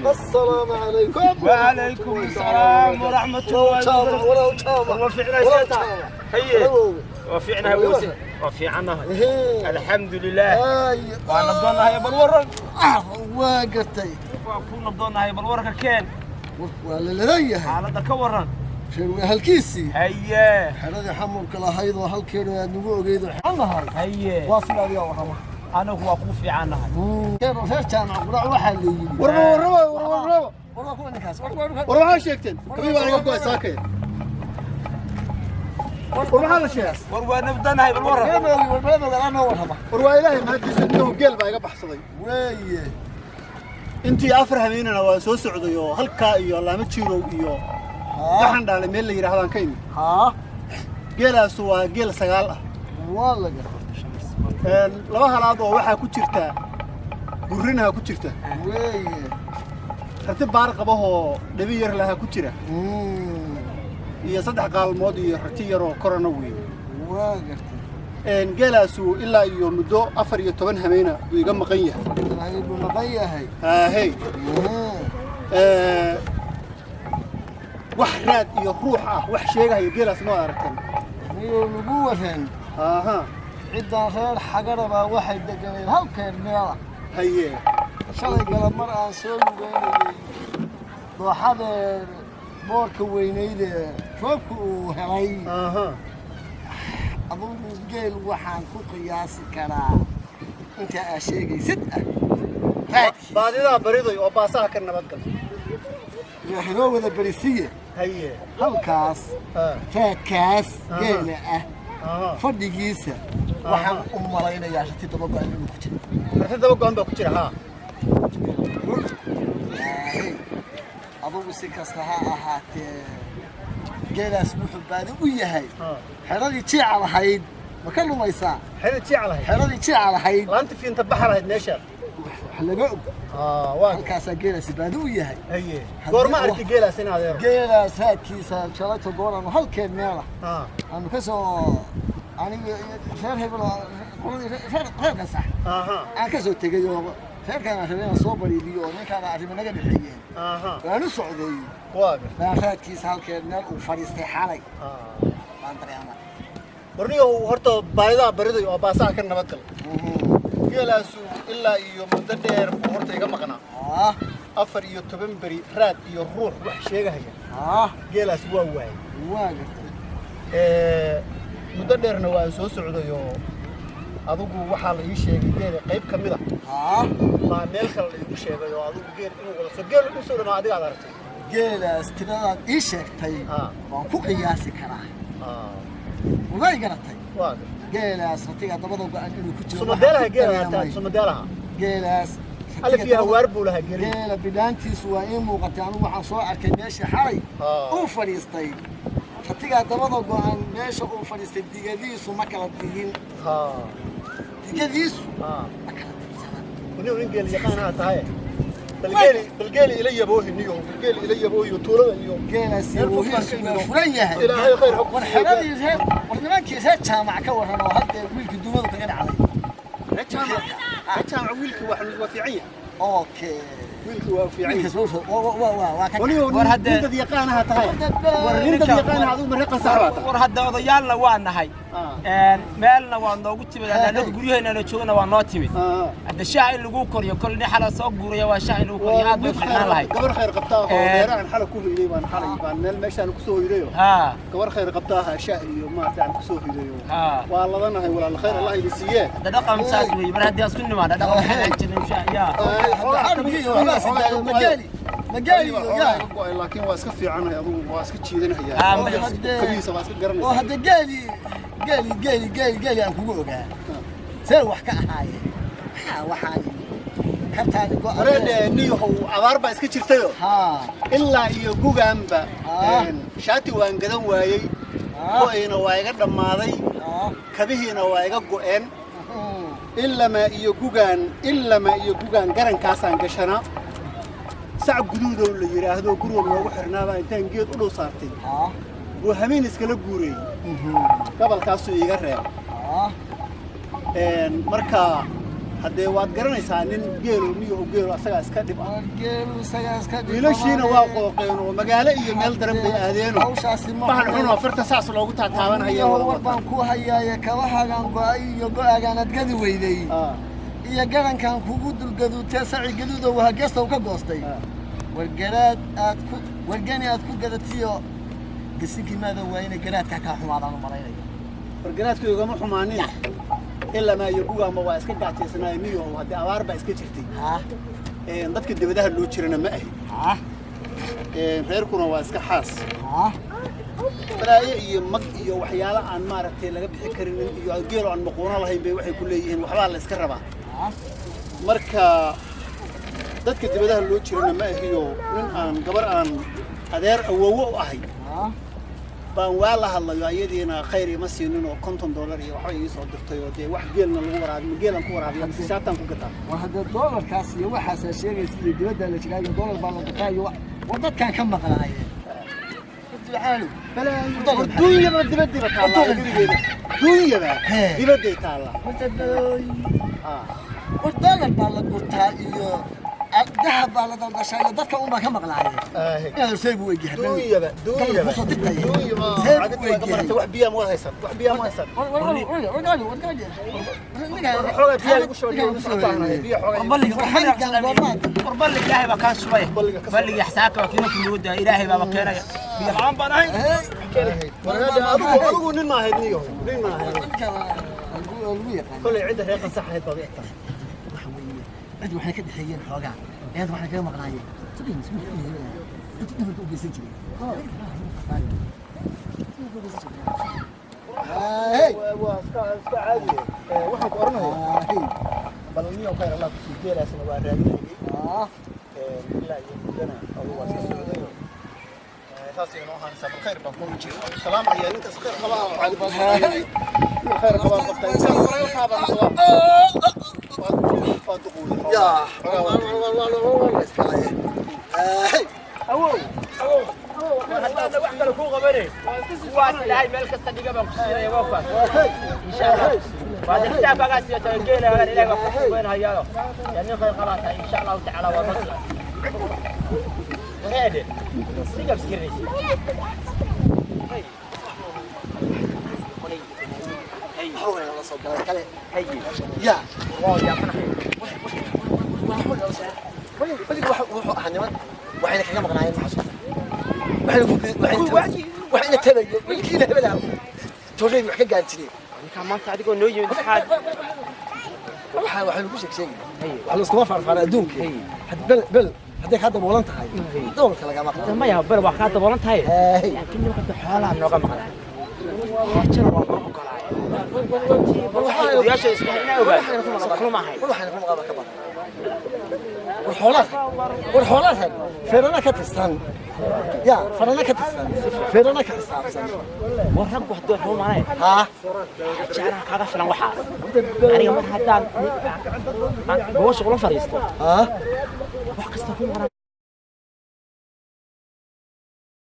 السلام عليكم. وعليكم السلام ورحمة الله وبركاته. وفينا سيتا هي وفينا وفينا الحمد لله. وانا بدنا هي بالورق واقتي كنا بدنا هي بالورق كان ولا لديها حالة كورن شنو هالكيسي هي حرد حمرك لا هيدو هالكيلو نبو قيدو الله هي واصل يا ورما أنا هو كوفي عنها كيف فيش كان قرع وحلي ورما كون نكاس ورما شيكتن كبي وانا قوي ساكن ورما هذا شيء وروا نبدأ هاي بالورق انا ورما ورما الهي ما هديس انه قلب ايغا بخصدي وي انتي افر هميننا waa soo socdayo halka iyo lama jiro iyo waxaan dhalay meel la yiraahdo kayn geelaas waa geel sagaal ah wallaga laba halaad oo waxa ku jirta gurinaha ku jirta weeye hadii baar qabaho dhabi yar laha ku jira iyo saddex qaalmood iyo rati yar oo korona weey waa gartay geelaas ilaa iyo muddo 14 hameena uu iga maqan yahay hey wax raad iyo ruux ah wax sheegaya geelaas ma aragtan iyo lagu waran cidda reer xagaraba waxay deganeen halkeen meela haye shalay galab mar aan soo lugeynay dooxada boorka weynayde roobku uu helay adugu geel waxaan ku qiyaasi karaa inta aad sheegaysid baadida bariday oo baasaha ka nabad gal waxaa wada barisiye haye halkaas taakaas geela fadhigiisa waxaan u malaynayaa shati daba go'an inuu ku jiro shati daba go'an baa ku jira adugu si kasta ha ahaatee geelaas wuxuu baadi u yahay xeradii jiica lahayd ma ka lumaysaa xeradii jiica lahayd laanta fiinta baxar ahayd meesha wax laga og waa halkaas geelaas baadi u yahay haye goorma arki geelaas in adeero geelaas haadkiisa shalata gooran halkeen meela aan ka soo aniga reer hebel reer ka sax aan ka soo tagay oo reerkan aan soo bariidiyo ninkaan arrimo naga dhixiyeen waanu socday haadkiisa halkeen meel uu fadhiistay xalay aan dareema warniyo horta baayida bariday oo baasaha ka nabad gal geelaas ilaa iyo muddo dheer horta iga maqnaa 14 bari raad iyo ruux wax sheegaya geelaas waa gartay muddo dheerna waan soo socday oo adigu waxa la ii sheegay geel qayb kamid ah ma meel kale igu sheegay oo adigu geel inuu wada soo geel u soo dhamaa adiga aad aragtay geelaas tirada ii sheegtay waan ku qiyaasi karaa way garatay waa geelaas ratiga dabada go'an inuu ku jiro sumadeelaha geelaas alif iyo hawaar buu lahaa geela bidaantiisu waa in muuqatay anigu waxaan soo arkay meeshii xalay uu fadhiistay ratiga dabada go'an meesha uu fadhiistay digadiisu ma kala digin digadiisu ma kala digin ونيو إنجيل يقانا تاعي بالجيل إلي يبوه نيو بالجيل إلي يبوه يطوله اليوم جيل سيبوه فريه إلى هاي خير حق والحرام يزهد والنمان كيسات شامع كورنا وهذا ويلك الدنيا تقعد عليه شامع ويلك وفيعية أوكي ويلك وفيعية ونيو نيو يقانا تاعي ورنيو يقانا هذا مريقة سعوات ورهدا وضيالنا وانا هاي meelna waa noogu timid anaga guryaheena joogna waa noo timid hada shaah in lagu koriyo kolni xala soo guuriyo waa shaah in lagu koriyo aad bay xirnaan lahayd gabar khayr qabtaa oo beerahan xala ku hiiday baan xalay baan meel meeshaan ku soo hiidayo gabar khayr qabtaa shaah iyo ma taan ku soo hiidayo waa ladanahay walaal khayr Allah idin siiye dhaqan saas weey mar hadii asku nimaada dhaqan xalan jirin shaah مجالي لكن واسك في عنها أبو واسك تشيدنا هي كبيسة واسك قرني وهذا قالي أنا كوجا سوى حكا هاي وحاني كتاني قرن نيو هو أربع اسك تشرتيو إلا يجوجا أمبا شاتي وانقدم واي وين وايقد ماضي كبيه وايقد قوين إلا ما يجوجان قرن كاسان كشنا ساعة جدود ولا يراهدوا كروم لو حرنا بقى إنتين جيت أولو صارتي وهمين إسكال جوري قبل كاسو يجرب مركا هذا واد قرن يسانين جيلو ميو جيلو أسرع إسكادب جيلو أسرع إسكادب ويلوشين واقعين ومجالة يميل درب بيأذينه بحر حنا فرت ساس لو قطع تعاون هيا والله كوا هيا كواها عن قاي يقع كانت جدو ويدي يا جرن كان كوجود الجدو تسع جدو وهجسته وكبوستي والجاني أتكو جدتيو قسيكي ماذا وين جرات كحوم على المريض والجرات كي يقوموا حمانين إلا ما يبغوا ما واسكت قاعد يسنا يميو وهذا أوار بسكتشتي ضدك الدبده اللي تشرنا ماهي غيركم واسك حاس بلاي مق iyo waxyaalo aan maaragtay laga bixi karin iyo geelo aan maqoona lahayn bay waxay ku leeyihiin waxba la iska rabaa marka dadka dibadaha loo jirana ma ahiyo nin aan gabar aan adeer awoowo u ahay baan waa la hadlayo ayadiina khayr ima siinin oo $50 iyo waxa ay soo dirtay oo wax geelna lagu waraabiyo geelan ku waraabiyo saatan ku gataa وهذا الدولار كاس يوحى شيء يصير دبده اللي شغال الدولار بالقطاي ودد كان كم مقنعيه العالم بلا الدنيا ما دبده بتطلع الدنيا بقى دبده تعالى والدولار بالقطاي الذهب على ضرب شاي ضدك وما كم مقنعيه هذا سيب وجه دنيا بقى دنيا دنيا عقد وقبرت وحبيها مو هيسد وحبيها مو هيسد قربلك إلهي بكان شوية قربلك يحساك وكينك الود إلهي بكان بيلعان بناي أبو نين ما هيدنيو نين ما هيد كل عده هيك صح هيد طبيعته أنت وحنا كده حيين حاجة أنت وحنا كده مقنعين صدقني اسمه أنت تقول بيسجل هاي واسكا عادي واحد قرنه بلني وخير الله في جيل اسمه وارادي لا يمكننا او واسكا تاسي انه هان سبب خير بكون جيل سلام يا انت خير خلاص على بالك خير خلاص يا والله استعجل هذا واحد لو كوغا بني واسل هاي ملك الصديقه بنقصير يا وقف ان شاء الله بعد كده بقى سيتجينا هذا اللي وقف وين هيا يعني خير خلاص ان شاء الله تعالى ونصل وهذا سيجا بسكرني حول الله صبرك عليه هي يا واو يا وحنا كنا مقنعين وحنا تبي وكيل هبلها توري وحنا قالتني كان ما انت عندك نوي من حد وحنا كل شيء وحنا اسكو فرق على دونك بل هذيك هذا مولنت هاي دول كلا ما ما يا بل واخا دبلنت هاي لكن ما حالها نوغا مقنع يا شيخ اسمعنا اوغا كل ما هاي وحنا كنا مقابله كبر والحولات فيرنا كتستان يا فرنا كتستان فيرنا كتستان ورق وحده هو معاي ها جانا كذا فلان وحا aniga ma hadaan goosho qolo fariisto ها wax kasta ku